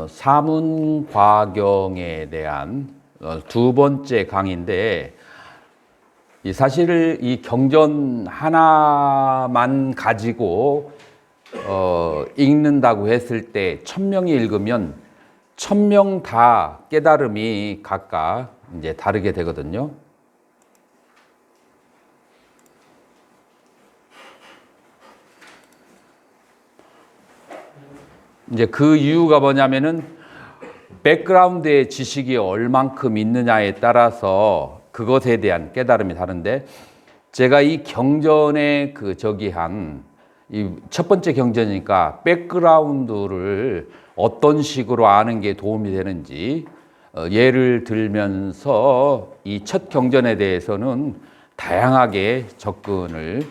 사문과경에 대한 두 번째 강의인데, 사실 이 경전 하나만 가지고 읽는다고 했을 때 1000명이 읽으면 1000명 다 깨달음이 각각 이제 다르게 되거든요. 이제 그 이유가 뭐냐면은 백그라운드의 지식이 얼만큼 있느냐에 따라서 그것에 대한 깨달음이 다른데, 제가 이 경전에 이 첫 번째 경전이니까 백그라운드를 어떤 식으로 아는 게 도움이 되는지 예를 들면서 이 첫 경전에 대해서는 다양하게 접근을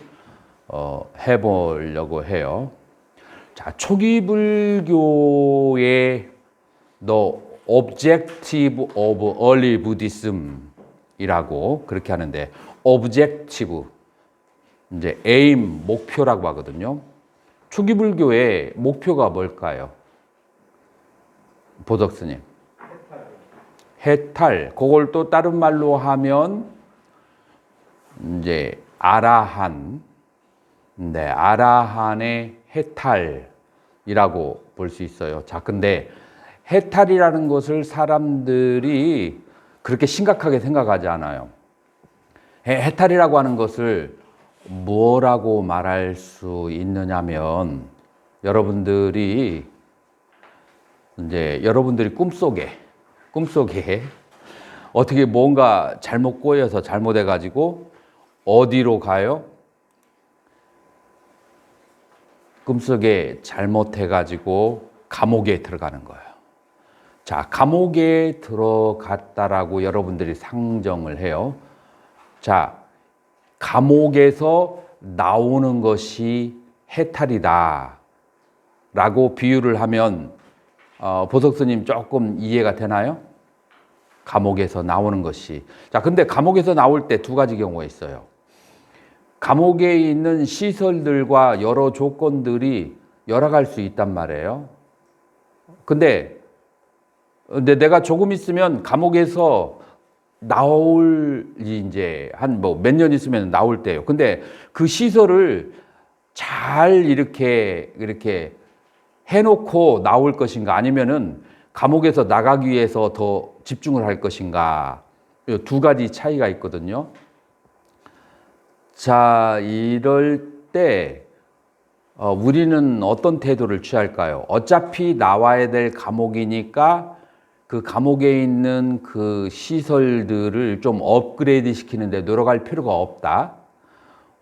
해보려고 해요. 자, 초기 불교의 The Objective of Early Buddhism 이라고 그렇게 하는데, Objective, 이제 aim, 목표라고 하거든요. 초기 불교의 목표가 뭘까요? 보덕스님. 해탈. 그걸 또 다른 말로 하면 이제 아라한. 네, 아라한의 해탈이라고 볼 수 있어요. 자, 근데 해탈이라는 것을 사람들이 그렇게 심각하게 생각하지 않아요. 해탈이라고 하는 것을 뭐라고 말할 수 있느냐면, 여러분들이 꿈속에 어떻게 뭔가 잘못 꼬여서 잘못해가지고 어디로 가요? 꿈속에 잘못해가지고 감옥에 들어가는 거예요. 자, 감옥에 들어갔다라고 여러분들이 상정을 해요. 자, 감옥에서 나오는 것이 해탈이다 라고 비유를 하면 보석스님 조금 이해가 되나요? 감옥에서 나오는 것이. 자, 근데 감옥에서 나올 때 두 가지 경우가 있어요. 감옥에 있는 시설들과 여러 조건들이 열어갈 수 있단 말이에요. 근데 내가 조금 있으면 감옥에서 나올 이제 한 몇 년 있으면 나올 때예요. 근데 그 시설을 잘 이렇게 해놓고 나올 것인가, 아니면은 감옥에서 나가기 위해서 더 집중을 할 것인가, 두 가지 차이가 있거든요. 자, 이럴 때 우리는 어떤 태도를 취할까요? 어차피 나와야 될 감옥이니까 그 감옥에 있는 그 시설들을 좀 업그레이드 시키는데 노력할 필요가 없다.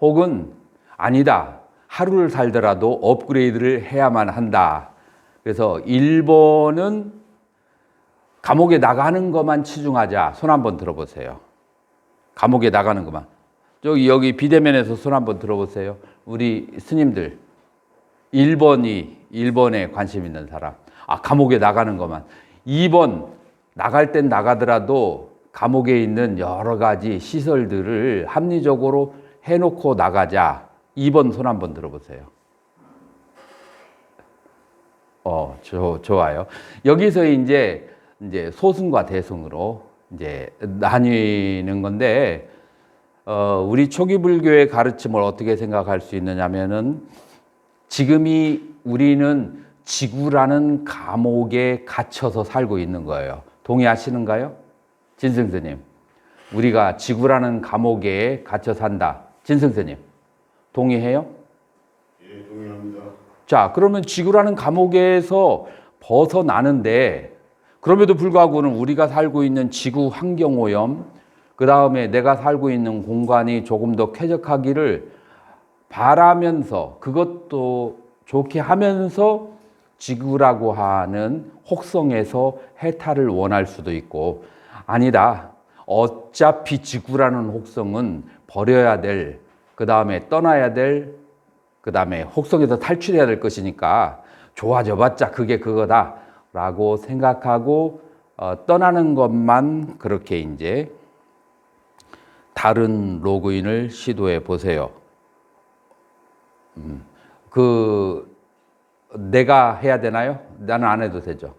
혹은 아니다, 하루를 살더라도 업그레이드를 해야만 한다. 그래서 1번은 감옥에 나가는 것만 치중하자. 손 한번 들어보세요. 감옥에 나가는 것만. 여기 비대면에서 손 한번 들어보세요. 우리 스님들 1번에 관심 있는 사람. 감옥에 나가는 것만. 2번, 나갈 땐 나가더라도 감옥에 있는 여러 가지 시설들을 합리적으로 해놓고 나가자. 2번 손 한번 들어보세요. 좋아요. 여기서 이제 소승과 대승으로 이제 나뉘는 건데, 우리 초기 불교의 가르침을 어떻게 생각할 수 있느냐면은, 지금이 우리는 지구라는 감옥에 갇혀서 살고 있는 거예요. 동의하시는가요? 진승스님. 우리가 지구라는 감옥에 갇혀 산다. 진승스님. 동의해요? 예, 동의합니다. 자, 그러면 지구라는 감옥에서 벗어나는데, 그럼에도 불구하고는 우리가 살고 있는 지구 환경오염, 그 다음에 내가 살고 있는 공간이 조금 더 쾌적하기를 바라면서, 그것도 좋게 하면서 지구라고 하는 혹성에서 해탈을 원할 수도 있고, 아니다, 어차피 지구라는 혹성은 버려야 될, 그 다음에 떠나야 될, 그 다음에 혹성에서 탈출해야 될 것이니까 좋아져 봤자 그게 그거다 라고 생각하고 떠나는 것만 그렇게 이제 다른 로그인을 시도해 보세요. 내가 해야 되나요? 나는 안 해도 되죠.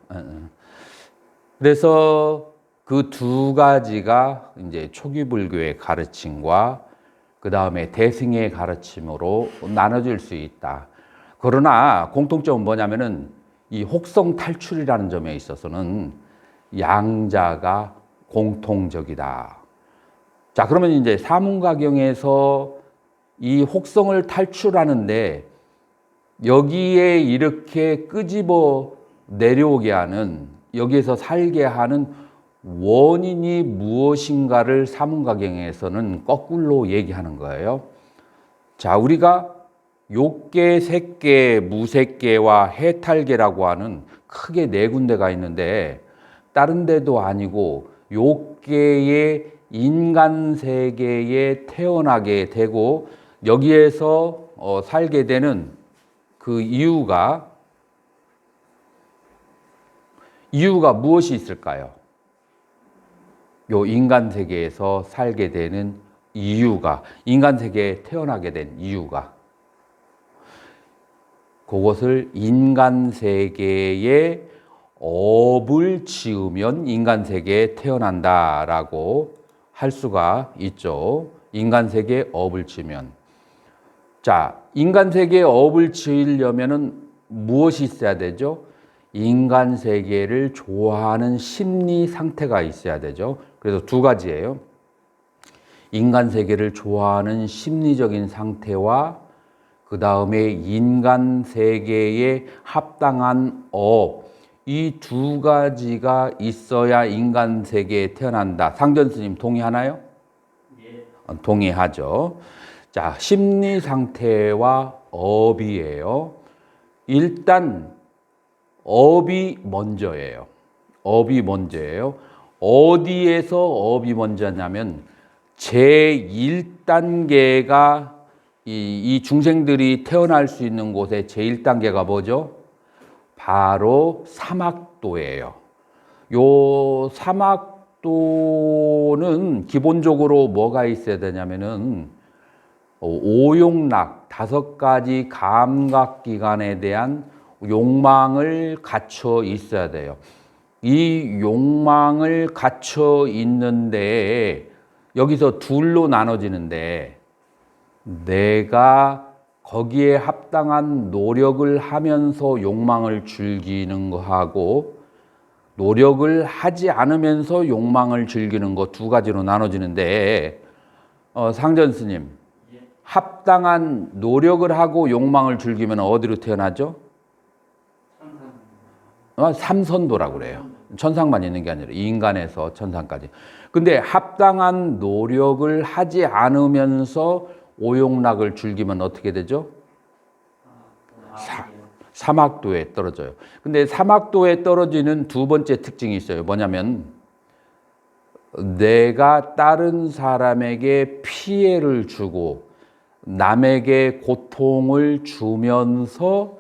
그래서 그 두 가지가 이제 초기 불교의 가르침과 그 다음에 대승의 가르침으로 나눠질 수 있다. 그러나 공통점은 뭐냐면은 이 혹성 탈출이라는 점에 있어서는 양자가 공통적이다. 자, 그러면 이제 사문가경에서 이 혹성을 탈출하는데 여기에 이렇게 끄집어 내려오게 하는, 여기에서 살게 하는 원인이 무엇인가를 사문가경에서는 거꾸로 얘기하는 거예요. 자, 우리가 욕계, 색계, 무색계와 해탈계라고 하는 크게 네 군데가 있는데 다른 데도 아니고 욕계의 인간 세계에 태어나게 되고 여기에서 살게 되는 그 이유가 무엇이 있을까요? 요 인간 세계에서 살게 되는 이유가, 인간 세계에 태어나게 된 이유가, 그것을 인간 세계에 업을 지으면 인간 세계에 태어난다라고 할 수가 있죠. 인간 세계에 업을 지으면. 자, 인간 세계에 업을 지으려면은 무엇이 있어야 되죠? 인간 세계를 좋아하는 심리 상태가 있어야 되죠. 그래서 두 가지예요. 인간 세계를 좋아하는 심리적인 상태와 그 다음에 인간 세계에 합당한 업, 이 두 가지가 있어야 인간 세계에 태어난다. 상전 스님 동의하나요? 예. 동의하죠. 자, 심리 상태와 업이에요. 일단 업이 먼저예요. 업이 먼저예요. 어디에서 업이 먼저냐면 제1단계가 이 중생들이 태어날 수 있는 곳의 제1단계가 뭐죠? 바로 사막도예요. 요 사막도는 기본적으로 뭐가 있어야 되냐면은 오욕락 5가지 감각기관에 대한 욕망을 갖춰 있어야 돼요. 이 욕망을 갖춰 있는데 여기서 둘로 나눠지는데 내가 거기에 합당한 노력을 하면서 욕망을 즐기는 거하고 노력을 하지 않으면서 욕망을 즐기는 거 두 가지로 나눠지는데 상전 스님, 합당한 노력을 하고 욕망을 즐기면 어디로 태어나죠? 삼선도라고 그래요. 천상만 있는 게 아니라 인간에서 천상까지. 근데 합당한 노력을 하지 않으면서 오욕락을 즐기면 어떻게 되죠? 사막도에 떨어져요. 근데 사막도에 떨어지는 두 번째 특징이 있어요. 뭐냐면 내가 다른 사람에게 피해를 주고 남에게 고통을 주면서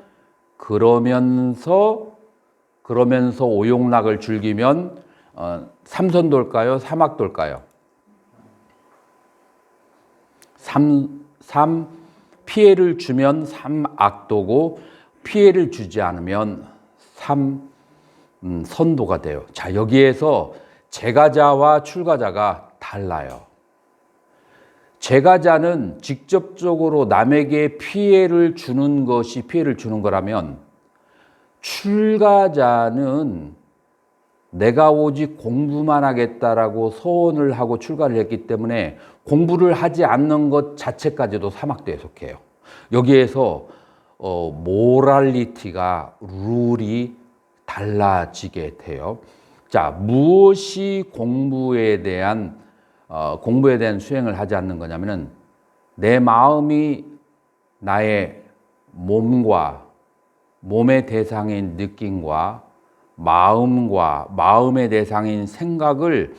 그러면서 오욕락을 즐기면 삼선도일까요? 사막도일까요? 피해를 주면 삼악도고 피해를 주지 않으면 삼선도가 돼요. 자, 여기에서 제가자와 출가자가 달라요. 제가자는 직접적으로 남에게 피해를 주는 것이 피해를 주는 거라면 출가자는 내가 오직 공부만 하겠다라고 소원을 하고 출가를 했기 때문에 공부를 하지 않는 것 자체까지도 사막도에 속해요. 여기에서 모랄리티가 룰이 달라지게 돼요. 자, 무엇이 공부에 대한 수행을 하지 않는 거냐면은 내 마음이 나의 몸의 대상인 느낌과 마음의 대상인 생각을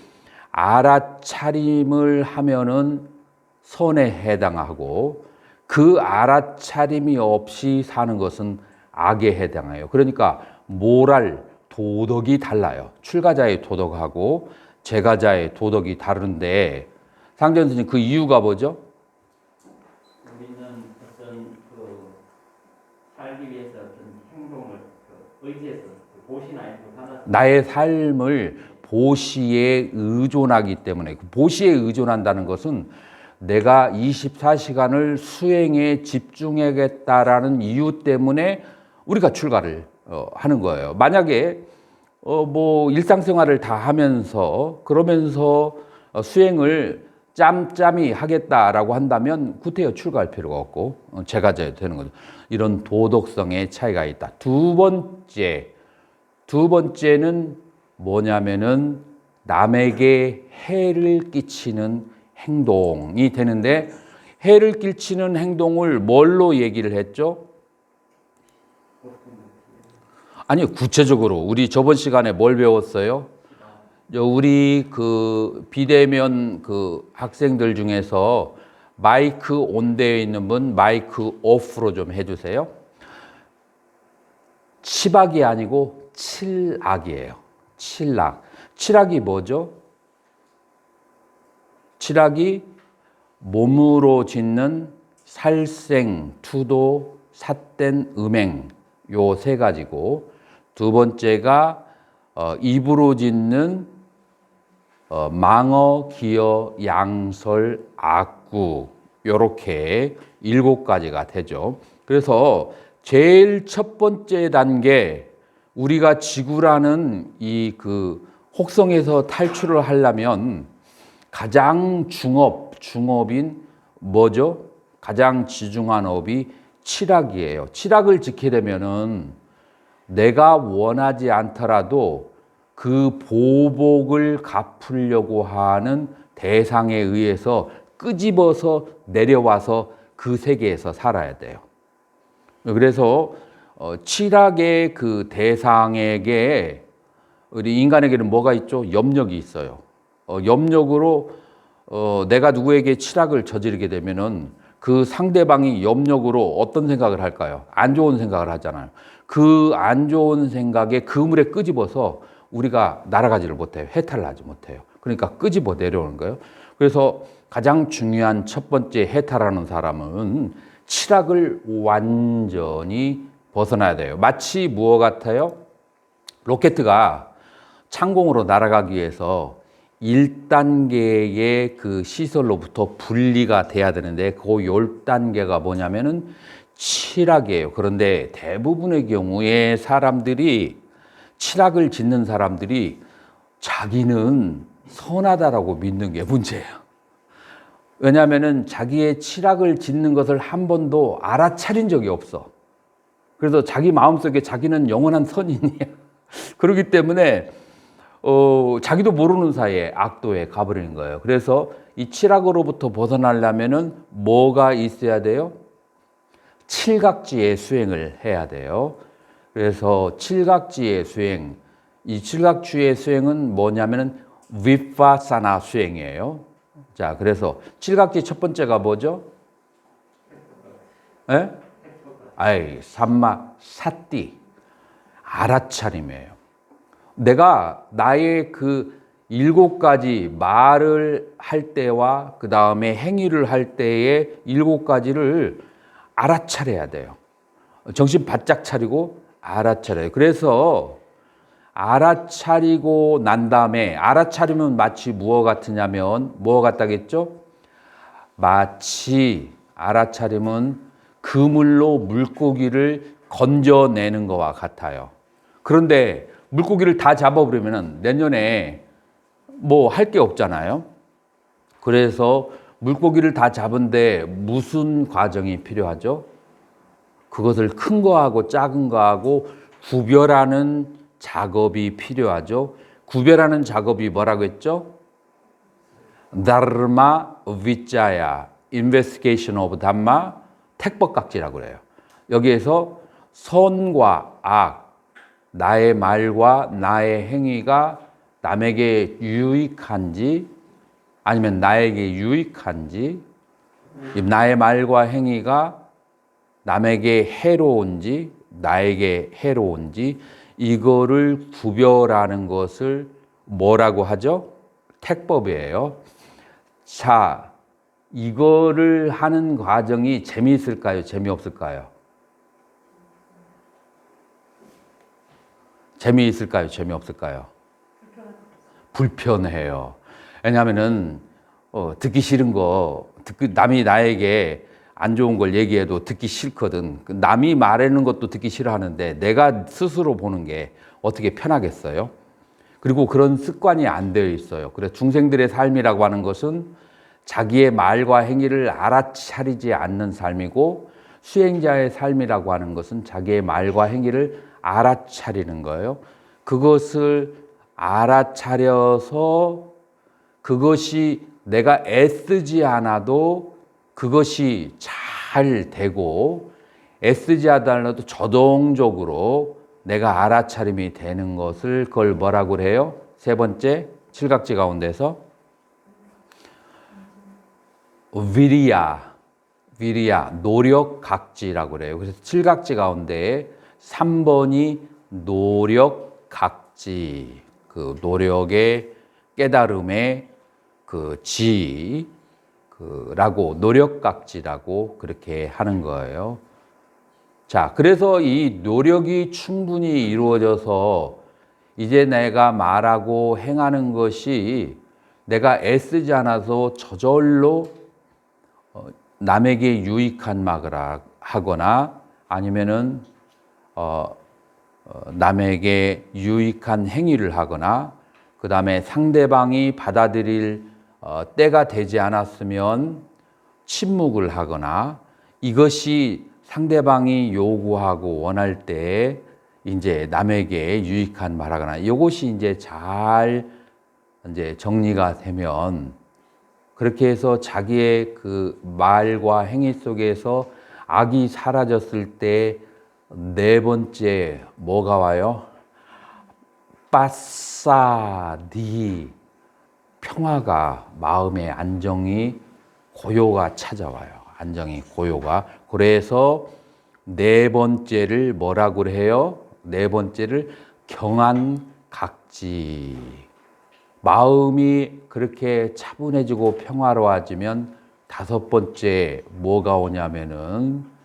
알아차림을 하면은 선에 해당하고 그 알아차림이 없이 사는 것은 악에 해당해요. 그러니까 도덕이 달라요. 출가자의 도덕하고 제가자의 도덕이 다른데 상전 스님 그 이유가 뭐죠? 우리는 어떤 살기 위해서 어떤 행동 의지해서 보시나 아니면 하나 나의 삶을 보시에 의존하기 때문에, 보시에 의존한다는 것은 내가 24시간을 수행에 집중하겠다라는 이유 때문에 우리가 출가를 하는 거예요. 만약에 뭐 일상생활을 다 하면서 그러면서 수행을 짬짬이 하겠다라고 한다면 구태여 출가할 필요가 없고 제가져야 되는 거죠. 이런 도덕성의 차이가 있다. 두 번째는 뭐냐면은 남에게 해를 끼치는 행동이 되는데, 해를 끼치는 행동을 뭘로 얘기를 했죠? 아니요, 구체적으로 우리 저번 시간에 뭘 배웠어요? 우리 그 비대면 그 학생들 중에서 마이크 온 되어 있는 분 마이크 오프로 좀 해주세요. 치박이 아니고 칠악이에요. 칠악. 칠악이 뭐죠? 칠악이 몸으로 짓는 살생, 투도, 삿된, 음행 요 세 가지고, 두 번째가 입으로 짓는 망어, 기어, 양설, 악구 요렇게 7가지가 되죠. 그래서 제일 첫 번째 단계, 우리가 지구라는 이 그 혹성에서 탈출을 하려면 가장 중업인 뭐죠? 가장 지중한 업이 칠악이에요. 칠악을 지키게 되면은 내가 원하지 않더라도 그 보복을 갚으려고 하는 대상에 의해서 끄집어서 내려와서 그 세계에서 살아야 돼요. 그래서 칠악의 그 대상에게, 우리 인간에게는 뭐가 있죠? 염력이 있어요. 염력으로 내가 누구에게 칠악을 저지르게 되면은 그 상대방이 염력으로 어떤 생각을 할까요? 안 좋은 생각을 하잖아요. 그 안 좋은 생각에 그물에 끄집어서 우리가 날아가지를 못해요. 해탈을 하지 못해요. 그러니까 끄집어 내려오는 거예요. 그래서 가장 중요한 첫 번째 해탈하는 사람은 칠악을 완전히 벗어나야 돼요. 마치 무엇 같아요? 로켓가 창공으로 날아가기 위해서 1단계의 그 시설로부터 분리가 돼야 되는데, 그 10단계가 뭐냐면은 칠악이에요. 그런데 대부분의 경우에 칠악을 짓는 사람들이 자기는 선하다라고 믿는 게 문제예요. 왜냐하면은 자기의 칠악을 짓는 것을 한 번도 알아차린 적이 없어. 그래서 자기 마음속에 자기는 영원한 선인이야. 그렇기 때문에 자기도 모르는 사이에 악도에 가버리는 거예요. 그래서 이 칠악으로부터 벗어나려면은 뭐가 있어야 돼요? 칠각지의 수행을 해야 돼요. 그래서 칠각지의 수행, 이 칠각지의 수행은 뭐냐면은 비파사나 수행이에요. 자, 그래서 칠각지 첫 번째가 뭐죠? 예? 삼마 사띠, 알아차림이에요. 내가 나의 그 7가지 말을 할 때와 그 다음에 행위를 할 때의 7가지를 알아차려야 돼요. 정신 바짝 차리고 알아차려요. 그래서 알아차리고 난 다음에, 알아차리면 마치 무엇 같으냐면 무엇 같다겠죠? 마치 알아차림은 그물로 물고기를 건져내는 것과 같아요. 그런데 물고기를 다 잡아버리면 내년에 뭐 할 게 없잖아요. 그래서 물고기를 다 잡은데 무슨 과정이 필요하죠? 그것을 큰 거하고 작은 거하고 구별하는 작업이 필요하죠. 구별하는 작업이 뭐라고 했죠? 다르마 위짜야, 인베스티게이션 오브 담마, 택법각지라고 그래요. 여기에서 선과 악, 나의 말과 나의 행위가 남에게 유익한지 아니면 나에게 유익한지, 나의 말과 행위가 남에게 해로운지 나에게 해로운지, 이거를 구별하는 것을 뭐라고 하죠? 택법이에요. 자, 이거를 하는 과정이 재미있을까요? 재미없을까요? 재미있을까요? 재미없을까요? 불편해요. 왜냐하면은 듣기 싫은 거, 남이 나에게 안 좋은 걸 얘기해도 듣기 싫거든. 남이 말하는 것도 듣기 싫어하는데 내가 스스로 보는 게 어떻게 편하겠어요? 그리고 그런 습관이 안 되어 있어요. 그래서 중생들의 삶이라고 하는 것은 자기의 말과 행위를 알아차리지 않는 삶이고, 수행자의 삶이라고 하는 것은 자기의 말과 행위를 알아차리는 거예요. 그것을 알아차려서 그것이 내가 애쓰지 않아도 그것이 잘 되고, 애쓰지 않아도 저동적으로 내가 알아차림이 되는 것을, 그걸 뭐라고 그래요? 세 번째 칠각지 가운데서 위리야, 노력각지라고 그래요. 그래서 칠각지 가운데 3번이 노력각지, 그 노력의 깨달음의 그 라고, 노력각지라고 그렇게 하는 거예요. 자, 그래서 이 노력이 충분히 이루어져서 이제 내가 말하고 행하는 것이 내가 애쓰지 않아서 저절로 남에게 유익한 말을 하거나 아니면은 남에게 유익한 행위를 하거나, 그 다음에 상대방이 받아들일 때가 되지 않았으면 침묵을 하거나, 이것이 상대방이 요구하고 원할 때 이제 남에게 유익한 말하거나, 이것이 이제 잘 이제 정리가 되면, 그렇게 해서 자기의 그 말과 행위 속에서 악이 사라졌을 때 네 번째 뭐가 와요? 빠사디, 평화가, 마음의 안정이, 고요가 찾아와요. 안정이, 고요가. 그래서 네 번째를 뭐라고 해요? 네 번째를 경안각지. 마음이 그렇게 차분해지고 평화로워지면 다섯 번째 뭐가 오냐면은,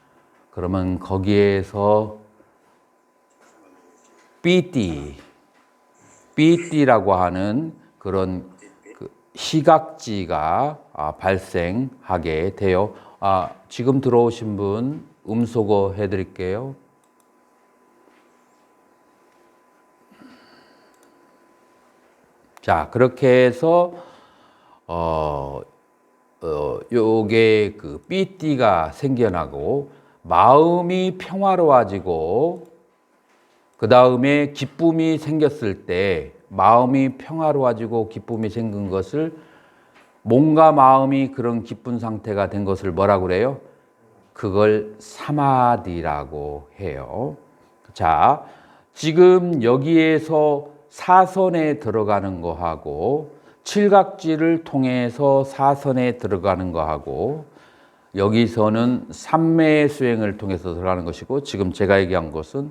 그러면 거기에서 삐띠라고 하는 그런 그 희각지가 발생하게 돼요. 지금 들어오신 분 음소거 해드릴게요. 자, 그렇게 해서 요게 그 삐띠가 생겨나고 마음이 평화로워지고, 그 다음에 기쁨이 생겼을 때, 마음이 평화로워지고 기쁨이 생긴 것을, 몸과 마음이 그런 기쁜 상태가 된 것을 뭐라고 그래요? 그걸 사마디라고 해요. 자, 지금 여기에서 사선에 들어가는 거하고, 칠각지를 통해서 사선에 들어가는 거하고, 여기서는 삼매의 수행을 통해서 들어가는 것이고, 지금 제가 얘기한 것은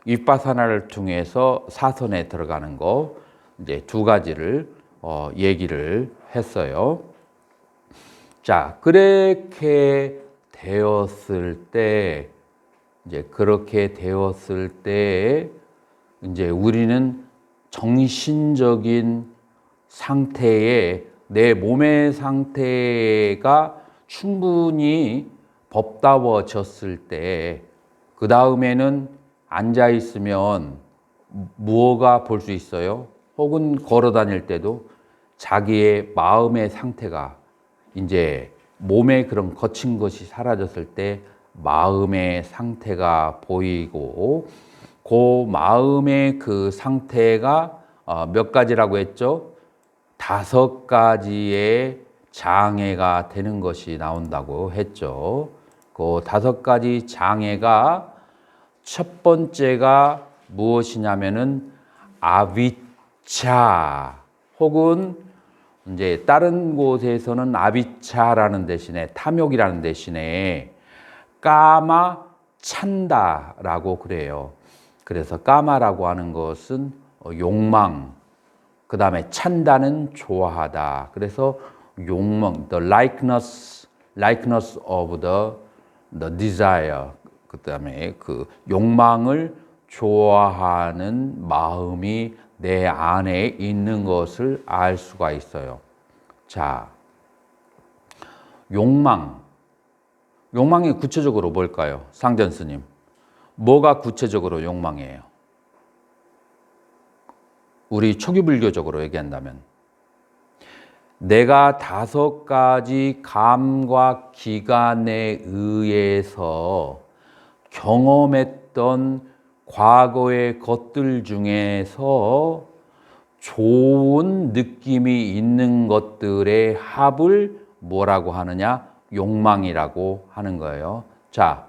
윗바사나를 통해서 사선에 들어가는 거, 이제 두 가지를 얘기를 했어요. 자, 그렇게 되었을 때, 이제 우리는 정신적인 상태에, 내 몸의 상태가 충분히 법다워졌을 때, 그 다음에는 앉아 있으면 무엇가 볼 수 있어요? 혹은 걸어 다닐 때도 자기의 마음의 상태가, 이제 몸에 그런 거친 것이 사라졌을 때 마음의 상태가 보이고, 그 마음의 그 상태가 몇 가지라고 했죠? 5가지의 장애가 되는 것이 나온다고 했죠. 그 5가지 장애가, 첫 번째가 무엇이냐면은 아비차, 혹은 이제 다른 곳에서는 아비차라는 대신에, 탐욕이라는 대신에 까마 찬다라고 그래요. 그래서 까마라고 하는 것은 욕망, 그 다음에 찬다는 좋아하다. 그래서 욕망, the likeness of the desire. 그 다음에 그 욕망을 좋아하는 마음이 내 안에 있는 것을 알 수가 있어요. 자, 욕망. 욕망이 구체적으로 뭘까요? 상전 스님. 뭐가 구체적으로 욕망이에요? 우리 초기불교적으로 얘기한다면 내가 5가지 감각 기관에 의해서 경험했던 과거의 것들 중에서 좋은 느낌이 있는 것들의 합을 뭐라고 하느냐? 욕망이라고 하는 거예요. 자,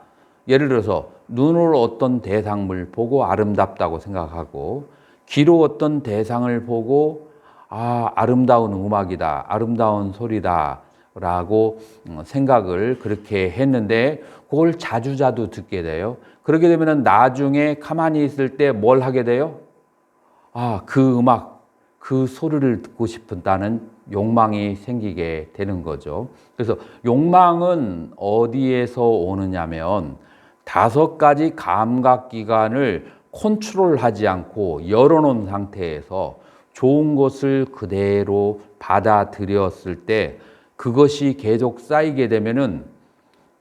예를 들어서 눈으로 어떤 대상을 보고 아름답다고 생각하고 귀로 어떤 대상을 보고 아름다운 음악이다, 아름다운 소리다 라고 생각을 그렇게 했는데 그걸 자주자주 듣게 돼요. 그렇게 되면 나중에 가만히 있을 때 뭘 하게 돼요? 그 음악, 그 소리를 듣고 싶다는 욕망이 생기게 되는 거죠. 그래서 욕망은 어디에서 오느냐면 5가지 감각기관을 컨트롤하지 않고 열어놓은 상태에서 좋은 것을 그대로 받아들였을 때 그것이 계속 쌓이게 되면은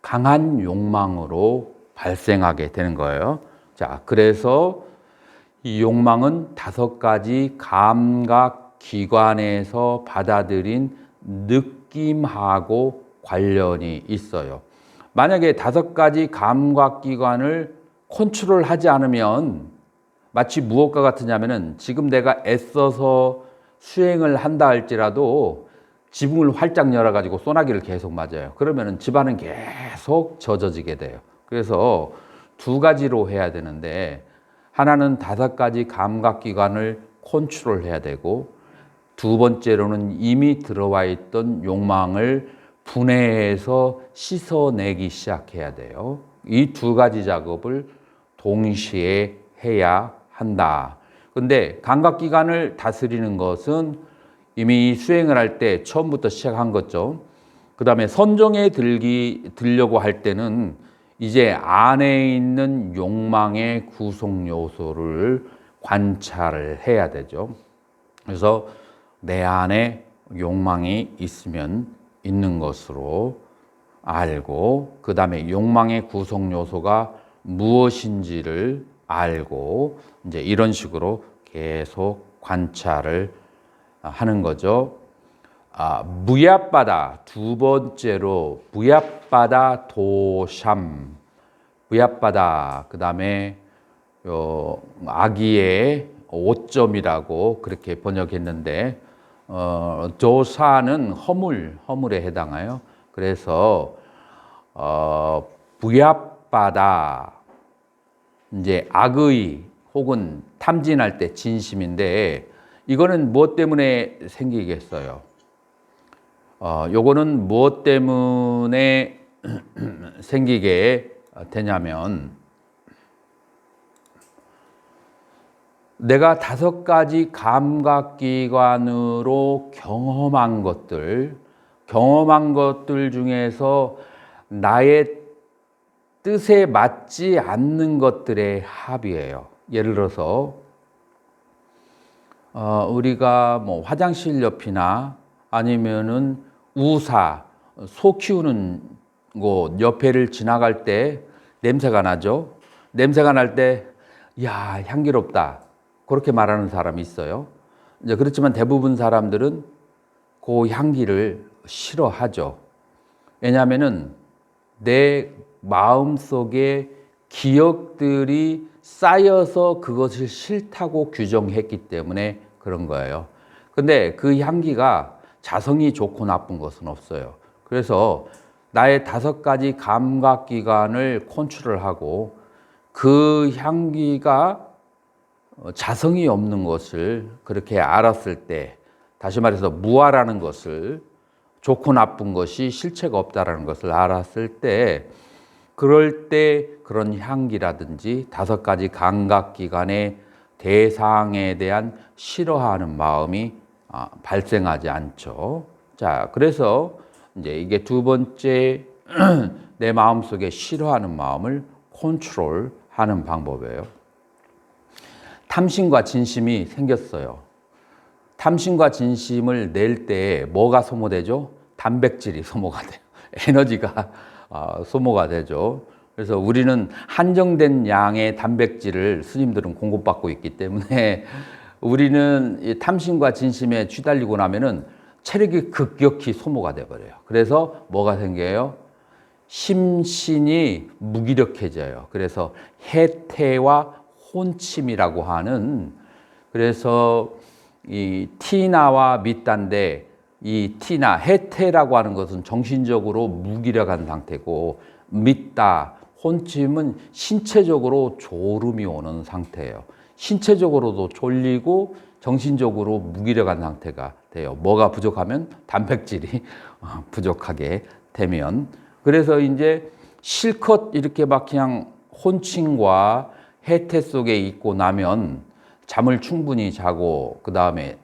강한 욕망으로 발생하게 되는 거예요. 자, 그래서 이 욕망은 5가지 감각 기관에서 받아들인 느낌하고 관련이 있어요. 만약에 5가지 감각 기관을 컨트롤하지 않으면 마치 무엇과 같으냐면은 지금 내가 애써서 수행을 한다 할지라도 지붕을 활짝 열어가지고 소나기를 계속 맞아요. 그러면은 집안은 계속 젖어지게 돼요. 그래서 2가지로 해야 되는데 하나는 5가지 감각기관을 컨트롤해야 되고 2번째로는 이미 들어와 있던 욕망을 분해해서 씻어내기 시작해야 돼요. 이 2가지 작업을 동시에 해야 한다. 근데 감각기관을 다스리는 것은 이미 수행을 할 때 처음부터 시작한 거죠. 그 다음에 선정에 들려고 할 때는 이제 안에 있는 욕망의 구성 요소를 관찰을 해야 되죠. 그래서 내 안에 욕망이 있으면 있는 것으로 알고 그 다음에 욕망의 구성 요소가 무엇인지를 알고 이제 이런 식으로 계속 관찰을 하는 거죠. 무야바다 2번째로 무야바다 도샴 무야바다 그 다음에 아기의 5점이라고 그렇게 번역했는데 조사는 허물에 해당해요. 그래서 무야바다 이제 악의 혹은 탐진할 때 진심인데 이거는 무엇 때문에 생기겠어요? 요거는 무엇 때문에 생기게 되냐면 내가 5가지 감각기관으로 경험한 것들 중에서 나의 뜻에 맞지 않는 것들의 합이에요. 예를 들어서 우리가 뭐 화장실 옆이나 아니면은 우사, 소 키우는 곳 옆에를 지나갈 때 냄새가 나죠. 냄새가 날 때, 야, 향기롭다. 그렇게 말하는 사람이 있어요. 이제 그렇지만 대부분 사람들은 그 향기를 싫어하죠. 왜냐하면은 내 마음속에 기억들이 쌓여서 그것을 싫다고 규정했기 때문에 그런 거예요. 근데 그 향기가 자성이 좋고 나쁜 것은 없어요. 그래서 나의 5가지 감각기관을 컨트롤하고 그 향기가 자성이 없는 것을 그렇게 알았을 때, 다시 말해서 무아라는 것을, 좋고 나쁜 것이 실체가 없다라는 것을 알았을 때, 그럴 때 그런 향기라든지 5가지 감각기관의 대상에 대한 싫어하는 마음이 발생하지 않죠. 자, 그래서 이제 이게 2번째 내 마음속에 싫어하는 마음을 컨트롤하는 방법이에요. 탐심과 진심이 생겼어요. 탐심과 진심을 낼 때 뭐가 소모되죠? 단백질이 소모가 돼요. 에너지가 소모가 되죠. 그래서 우리는 한정된 양의 단백질을 스님들은 공급받고 있기 때문에 우리는 이 탐심과 진심에 쥐달리고 나면은 체력이 급격히 소모가 돼버려요. 그래서 뭐가 생겨요? 심신이 무기력해져요. 그래서 해태와 혼침이라고 하는, 그래서 이 티나와 밑단데, 이 티나 해태라고 하는 것은 정신적으로 무기력한 상태고, 밑다 혼침은 신체적으로 졸음이 오는 상태예요. 신체적으로도 졸리고 정신적으로 무기력한 상태가 돼요. 뭐가 부족하면? 단백질이 부족하게 되면. 그래서 이제 실컷 이렇게 막 그냥 혼침과 해태 속에 있고 나면 잠을 충분히 자고, 그 다음에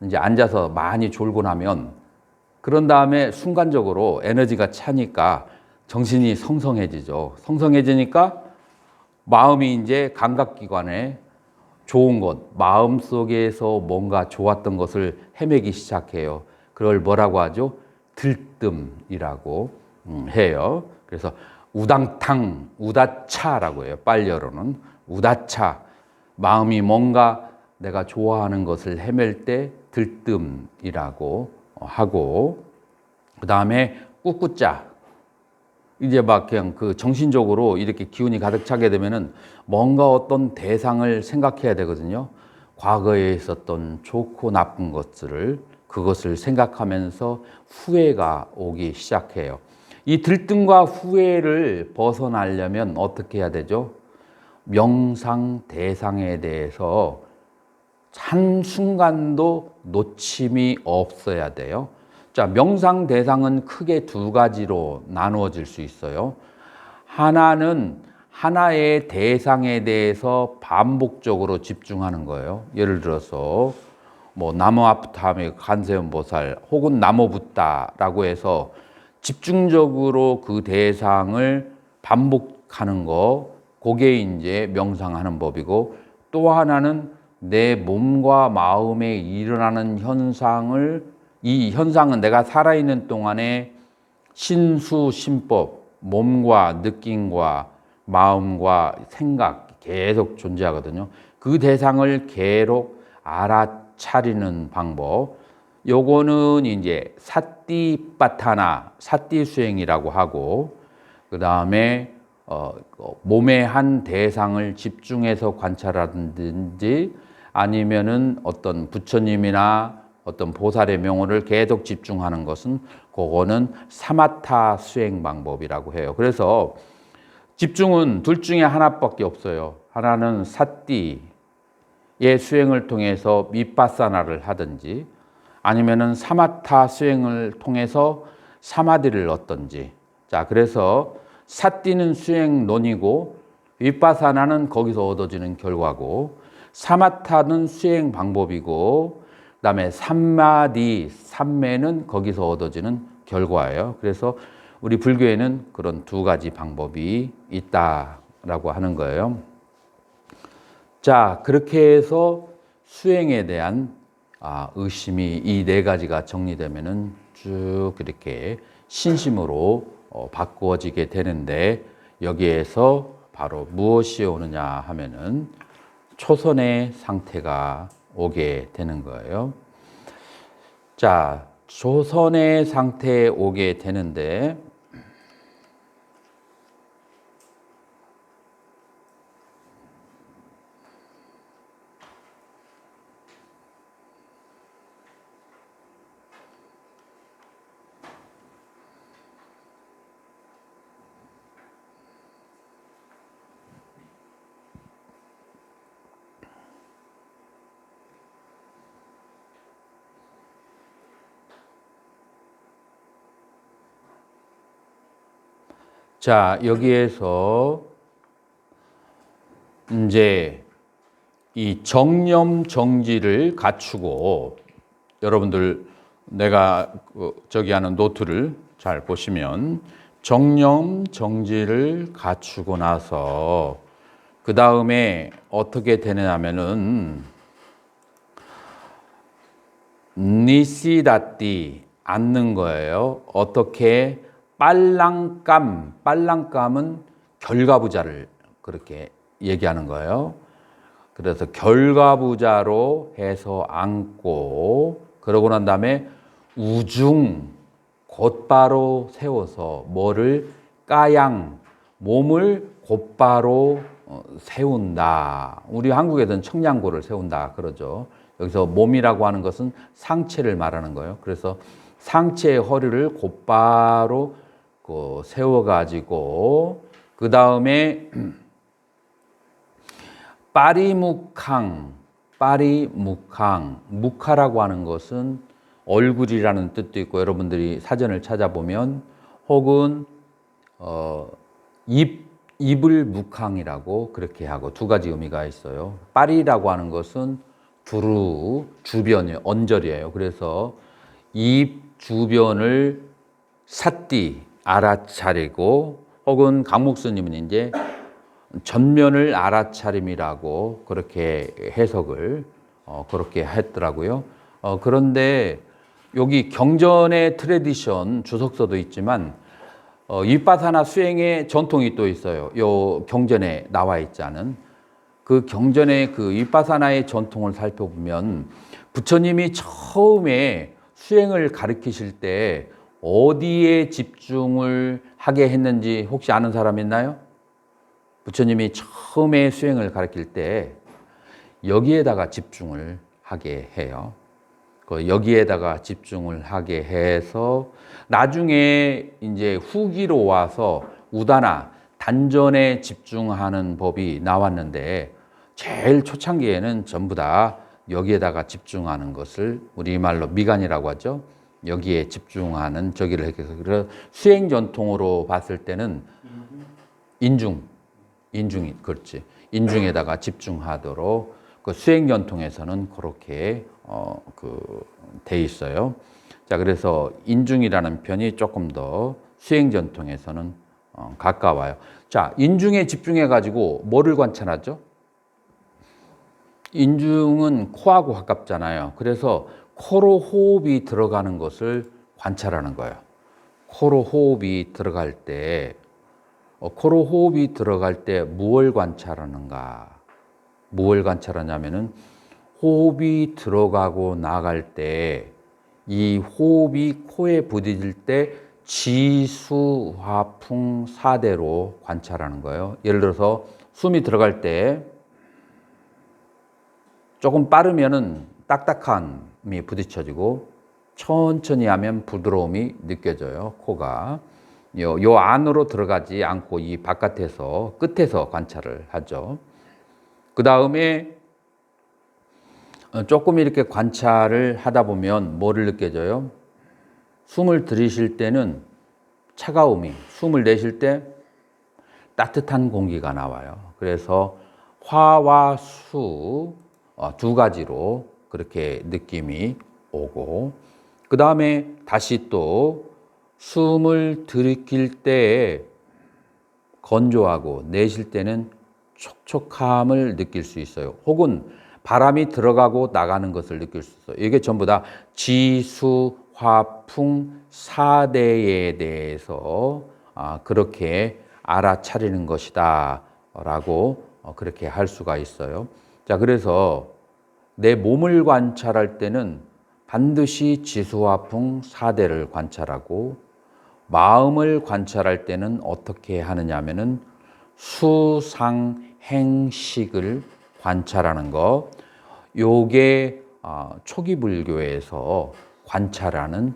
이제 앉아서 많이 졸고 나면, 그런 다음에 순간적으로 에너지가 차니까 정신이 성성해지죠. 성성해지니까 마음이 이제 감각기관에 좋은 것, 마음 속에서 뭔가 좋았던 것을 헤매기 시작해요. 그걸 뭐라고 하죠? 들뜸이라고 해요. 그래서 우당탕, 우다차라고 해요. 빨려로는 우다차. 마음이 뭔가 내가 좋아하는 것을 헤맬 때 들뜸이라고 하고, 그 다음에 꾸꾸짜. 이제 막 그냥 그 정신적으로 이렇게 기운이 가득 차게 되면은 뭔가 어떤 대상을 생각해야 되거든요. 과거에 있었던 좋고 나쁜 것들을, 그것을 생각하면서 후회가 오기 시작해요. 이 들뜸과 후회를 벗어나려면 어떻게 해야 되죠? 명상 대상에 대해서 한순간도 놓침이 없어야 돼요. 자, 명상 대상은 크게 두 가지로 나누어질 수 있어요. 하나는 하나의 대상에 대해서 반복적으로 집중하는 거예요. 예를 들어서 뭐 나무아프타미 관세음보살 혹은 나무붓다라고 해서 집중적으로 그 대상을 반복하는 거, 그게 이제 명상하는 법이고, 또 하나는 내 몸과 마음에 일어나는 현상을, 이 현상은 내가 살아있는 동안에 신수신법, 몸과 느낌과 마음과 생각 계속 존재하거든요. 그 대상을 계속 알아차리는 방법, 요거는 이제 사띠빠타나, 사띠 수행이라고 하고, 그 다음에 몸의 한 대상을 집중해서 관찰하든지, 아니면은 어떤 부처님이나 어떤 보살의 명호를 계속 집중하는 것은, 그거는 사마타 수행 방법이라고 해요. 그래서 집중은 둘 중에 하나밖에 없어요. 하나는 사띠의 수행을 통해서 미파사나를 하든지, 아니면은 사마타 수행을 통해서 사마디를 얻든지. 자, 그래서 사띠는 수행론이고, 위파사나는 거기서 얻어지는 결과고, 사마타는 수행 방법이고, 그다음에 삼마디, 삼매는 거기서 얻어지는 결과예요. 그래서 우리 불교에는 그런 두 가지 방법이 있다라고 하는 거예요. 자, 그렇게 해서 수행에 대한 의심이 이 네 가지가 정리되면은 쭉 이렇게 신심으로 바꾸어지게 되는데, 여기에서 바로 무엇이 오느냐 하면은 초선의 상태가 오게 되는 거예요. 자, 조선의 상태에 오게 되는데, 자, 여기에서 이제 이 정념 정지를 갖추고, 여러분들 내가 저기 하는 노트를 잘 보시면 정념 정지를 갖추고 나서, 그 다음에 어떻게 되느냐면은 니시다띠 앉는 거예요. 어떻게 빨랑감은 결과부자를 그렇게 얘기하는 거예요. 그래서 결과부자로 해서 앉고 그러고 난 다음에 우중 곧바로 세워서 뭐를 까양 몸을 곧바로 세운다. 우리 한국에서는 청량고를 세운다 그러죠. 여기서 몸이라고 하는 것은 상체를 말하는 거예요. 그래서 상체의 허리를 곧바로 세워가지고 그 다음에 빠리묵항, 묵하라고 하는 것은 얼굴이라는 뜻도 있고 여러분들이 사전을 찾아보면 혹은 입을 묵항이라고 그렇게 하고 두 가지 의미가 있어요. 빠리라고 하는 것은 두루, 주변이 언저리예요. 그래서 입 주변을 삿띠 알아차리고 혹은 강목수님은 이제 전면을 알아차림이라고 그렇게 해석을 그렇게 했더라고요. 그런데 여기 경전의 트레디션 주석서도 있지만 윗바사나 수행의 전통이 또 있어요. 요 경전에 나와 있지 않은 그 경전의 그 윗바사나의 전통을 살펴보면 부처님이 처음에 수행을 가르치실 때 어디에 집중을 하게 했는지 혹시 아는 사람 있나요? 부처님이 처음에 수행을 가르칠 때 여기에다가 집중을 하게 해요. 여기에다가 집중을 하게 해서 나중에 이제 후기로 와서 우다나 단전에 집중하는 법이 나왔는데 제일 초창기에는 전부 다 여기에다가 집중하는 것을 우리말로 미간이라고 하죠. 여기에 집중하는 저기를 해서 그래서 수행 전통으로 봤을 때는 인중이 그렇지. 인중에다가 집중하도록 그 수행 전통에서는 그렇게 돼 있어요. 자, 그래서 인중이라는 편이 조금 더 수행 전통에서는 가까워요. 자, 인중에 집중해 가지고 뭐를 관찰하죠? 인중은 코하고 가깝잖아요. 그래서 코로 호흡이 들어가는 것을 관찰하는 거예요. 코로 호흡이 들어갈 때 무엇을 관찰하는가? 무엇을 관찰하냐면은 호흡이 들어가고 나갈 때 이 호흡이 코에 부딪힐 때 지수, 화풍, 사대로 관찰하는 거예요. 예를 들어서 숨이 들어갈 때 조금 빠르면은 딱딱함이 부딪혀지고 천천히 하면 부드러움이 느껴져요. 코가. 요 안으로 들어가지 않고 이 바깥에서 끝에서 관찰을 하죠. 그 다음에 조금 이렇게 관찰을 하다 보면 뭐를 느껴져요? 숨을 들이쉴 때는 차가움이, 숨을 내쉴 때 따뜻한 공기가 나와요. 그래서 화와 수 두 가지로 그렇게 느낌이 오고 그 다음에 다시 또 숨을 들이킬 때 건조하고 내쉴 때는 촉촉함을 느낄 수 있어요. 혹은 바람이 들어가고 나가는 것을 느낄 수 있어요. 이게 전부 다 지수, 화풍, 사대에 대해서 그렇게 알아차리는 것이다 라고 그렇게 할 수가 있어요. 자, 그래서 내 몸을 관찰할 때는 반드시 지수화풍 사대를 관찰하고 마음을 관찰할 때는 어떻게 하느냐 하면은 수상행식을 관찰하는 거. 요게 초기 불교에서 관찰하는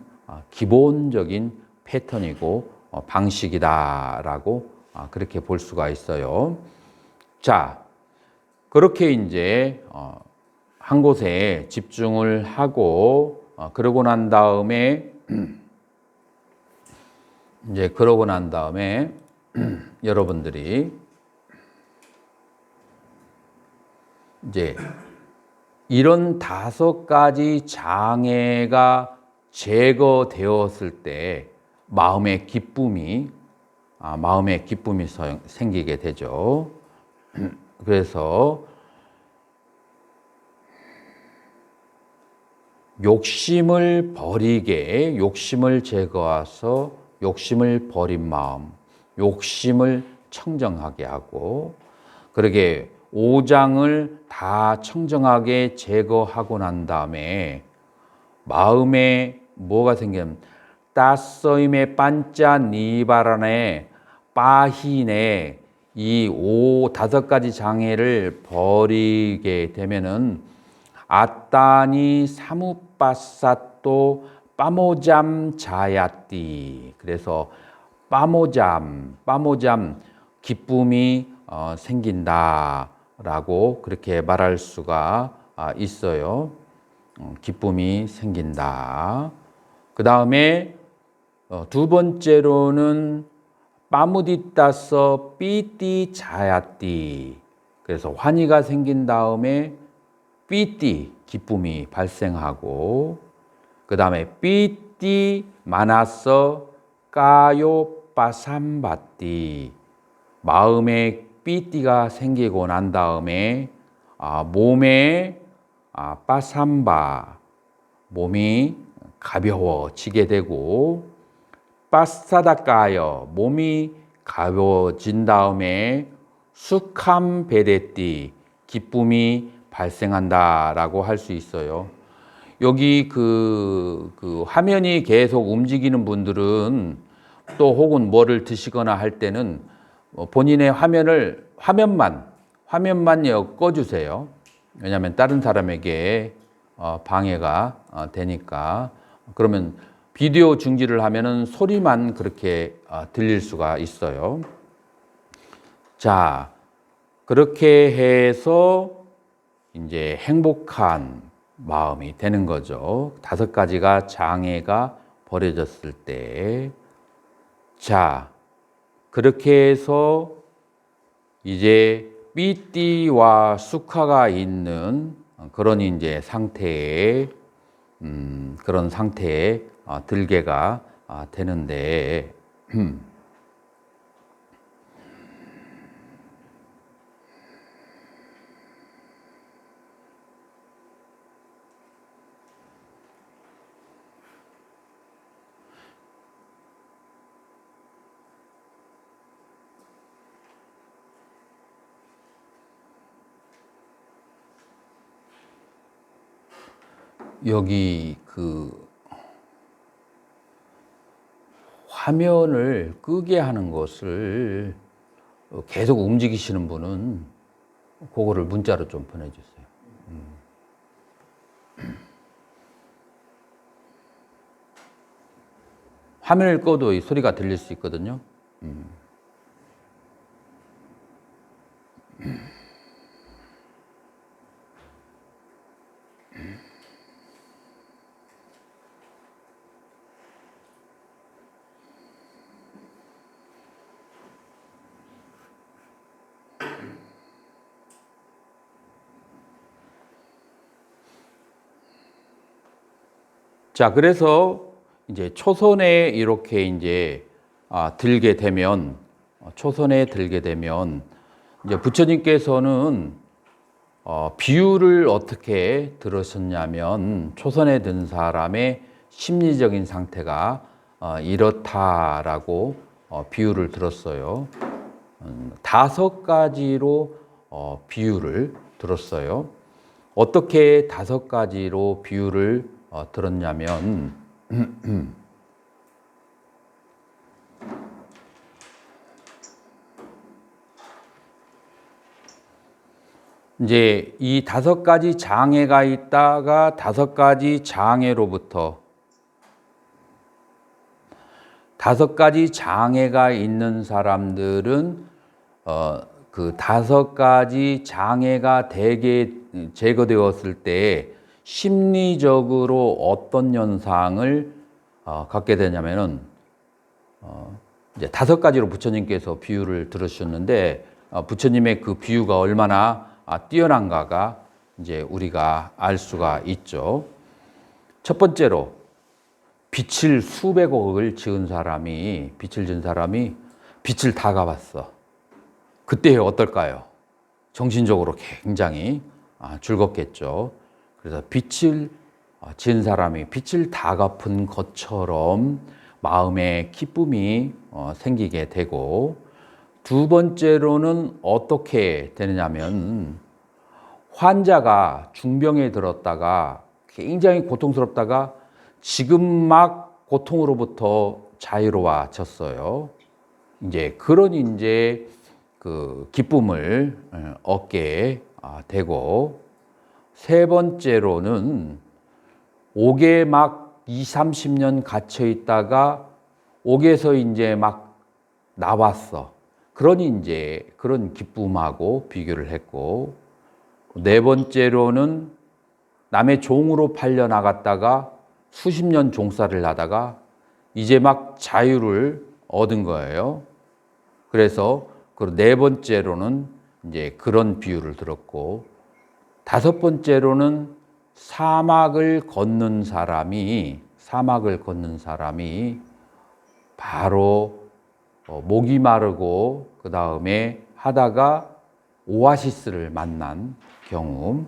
기본적인 패턴이고 방식이다라고 그렇게 볼 수가 있어요. 자, 그렇게 이제 한 곳에 집중을 하고 그러고 난 다음에 여러분들이 이제 이런 5가지 장애가 제거되었을 때 마음의 기쁨이 생기게 되죠. 그래서 욕심을 버리게, 욕심을 제거해서 욕심을 버린 마음, 욕심을 청정하게 하고, 그러게 오장을 다 청정하게 제거하고 난 다음에 마음에 뭐가 생기냐면 따서임의 반짜 니바란의 빠히네, 이 다섯 가지 장애를 버리게 되면은 아따니 사무빠사또 빠모잠 자야띠. 그래서 빠모잠 기쁨이 생긴다라고 그렇게 말할 수가 있어요. 기쁨이 생긴다. 그 다음에 두 번째로는 빠무디따서 삐띠 자야띠. 그래서 환희가 생긴 다음에 삐띠 기쁨이 발생하고, 그 다음에 삐띠 많아서 까요 빠삼바띠. 마음에 삐띠가 생기고 난 다음에 몸에 빠삼바, 몸이 가벼워지게 되고, 빠사다까요, 몸이 가벼워진 다음에 수캄 베데띠, 기쁨이 발생한다라고 할 수 있어요. 여기 그 화면이 계속 움직이는 분들은 또 혹은 뭐를 드시거나 할 때는 본인의 화면만 꺼주세요. 왜냐하면 다른 사람에게 방해가 되니까. 그러면 비디오 중지를 하면은 소리만 그렇게 들릴 수가 있어요. 자, 그렇게 해서 이제 행복한 마음이 되는 거죠. 다섯 가지가 장애가 버려졌을 때. 자, 그렇게 해서 이제 삐띠와 수카가 있는 그런 이제 상태에 그런 상태에 들게가 되는데, 여기 그 화면을 끄게 하는 것을 계속 움직이시는 분은 그거를 문자로 좀 보내주세요. 화면을 꺼도 이 소리가 들릴 수 있거든요. 자, 그래서 이제 초선에 이렇게 이제 들게 되면, 이제 부처님께서는 비유를 어떻게 들으셨냐면, 초선에 든 사람의 심리적인 상태가 이렇다라고 비유를 들었어요. 다섯 가지로 비유를 들었어요. 어떻게 다섯 가지로 비유를 들었냐면, 이제 이 다섯 가지 장애가 있다가 다섯 가지 장애로부터 다섯 가지 장애가 있는 사람들은 그 다섯 가지 장애가 대개 제거되었을 때 심리적으로 어떤 현상을 갖게 되냐면은 이제 다섯 가지로 부처님께서 비유를 들으셨는데 부처님의 그 비유가 얼마나 뛰어난가가 이제 우리가 알 수가 있죠. 첫 번째로 빚을 수백억을 지은 사람이 빚을 다 갚았어. 그때 어떨까요? 정신적으로 굉장히 즐겁겠죠. 그래서 빚을 진 사람이 빚을 다 갚은 것처럼 마음에 기쁨이 생기게 되고, 두 번째로는 어떻게 되느냐면, 환자가 중병에 들었다가 굉장히 고통스럽다가 지금 막 고통으로부터 자유로워졌어요. 이제 그런 이제 그 기쁨을 얻게 되고, 세 번째로는 옥에 막 20, 30년 갇혀 있다가 옥에서 이제 막 나왔어. 그러니 이제 그런 기쁨하고 비교를 했고, 네 번째로는 남의 종으로 팔려 나갔다가 수십 년 종살이를 하다가 이제 막 자유를 얻은 거예요. 그래서 그 네 번째로는 이제 그런 비유를 들었고, 다섯 번째로는 사막을 걷는 사람이 바로 목이 마르고 그 다음에 하다가 오아시스를 만난 경험.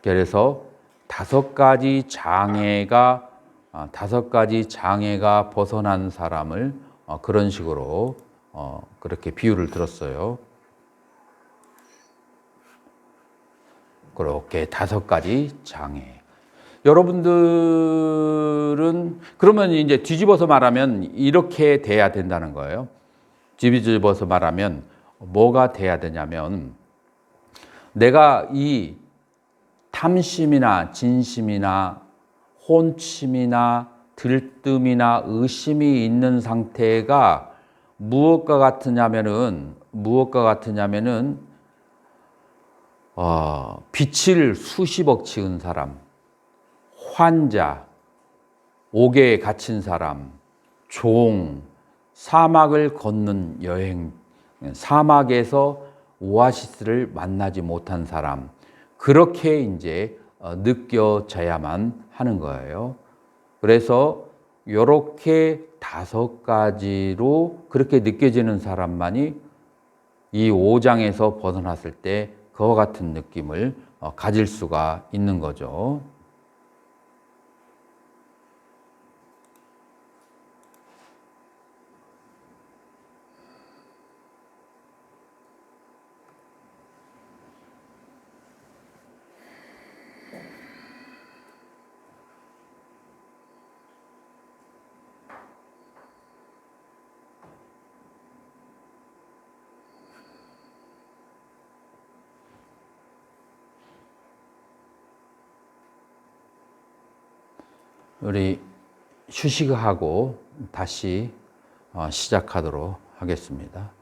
그래서 다섯 가지 장애가 벗어난 사람을 그런 식으로 그렇게 비유를 들었어요. 그렇게 다섯 가지 장애. 여러분들은 그러면 이제 뒤집어서 말하면 이렇게 돼야 된다는 거예요. 뒤집어서 말하면 뭐가 돼야 되냐면, 내가 이 탐심이나 진심이나 혼침이나 들뜸이나 의심이 있는 상태가 무엇과 같으냐면은 빚을 수십억 지은 사람, 환자, 옥에 갇힌 사람, 종, 사막을 걷는 여행, 사막에서 오아시스를 만나지 못한 사람, 그렇게 이제 느껴져야만 하는 거예요. 그래서 이렇게 다섯 가지로 그렇게 느껴지는 사람만이 이 5장에서 벗어났을 때 그와 같은 느낌을 가질 수가 있는 거죠. 우리 휴식하고 다시 시작하도록 하겠습니다.